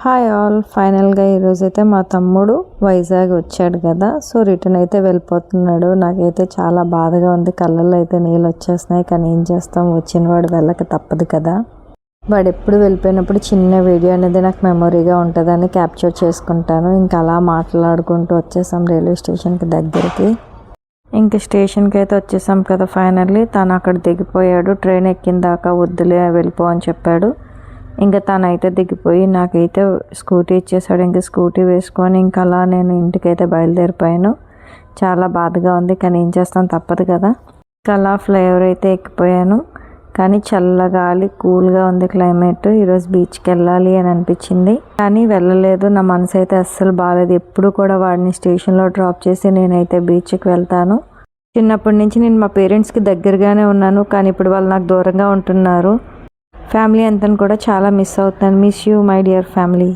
Hi all, ఫైనల్గా ఈరోజైతే మా తమ్ముడు వైజాగ్ వచ్చాడు కదా. సో రిటర్న్ అయితే వెళ్ళిపోతున్నాడు. నాకైతే చాలా బాధగా ఉంది, కళ్ళల్లో అయితే నీళ్ళు వచ్చేస్తున్నాయి. కానీ ఏం చేస్తాం, వచ్చిన వాడు వెళ్ళక తప్పదు కదా. వాడు ఎప్పుడు వెళ్ళిపోయినప్పుడు చిన్న వీడియో అనేది నాకు మెమొరీగా ఉంటుందని క్యాప్చర్ చేసుకుంటాను. ఇంకా అలా మాట్లాడుకుంటూ వచ్చేసాం రైల్వే స్టేషన్కి దగ్గరికి. ఇంక స్టేషన్కి అయితే వచ్చేసాం కదా. ఫైనల్లీ తను అక్కడ దిగిపోయాడు. ట్రైన్ ఎక్కిన దాకా వద్దులే వెళ్ళిపో అని చెప్పాడు. ఇంకా తనైతే దిగిపోయి నాకైతే స్కూటీ ఇచ్చేసాడు. ఇంకా స్కూటీ వేసుకొని ఇంకా అలా నేను ఇంటికైతే బయలుదేరిపోయాను. చాలా బాధగా ఉంది, కానీ ఏం చేస్తాం, తప్పదు కదా. ఇంకా అలా ఫ్లైఓవర్ అయితే ఎక్కిపోయాను. కానీ చల్లగాలి, కూల్గా ఉంది క్లైమేట్. ఈరోజు బీచ్కి వెళ్ళాలి అని అనిపించింది, కానీ వెళ్ళలేదు. నా మనసు అయితే అస్సలు బాగాలేదు. ఎప్పుడు కూడా వాడిని స్టేషన్లో డ్రాప్ చేసి నేనైతే బీచ్కి వెళ్తాను. చిన్నప్పటి నుంచి నేను మా పేరెంట్స్కి దగ్గరగానే ఉన్నాను, కానీ ఇప్పుడు వాళ్ళు నాకు దూరంగా ఉంటున్నారు. ఫ్యామిలీ అంతా కూడా చాలా మిస్ అవుతాను. Miss you my dear family.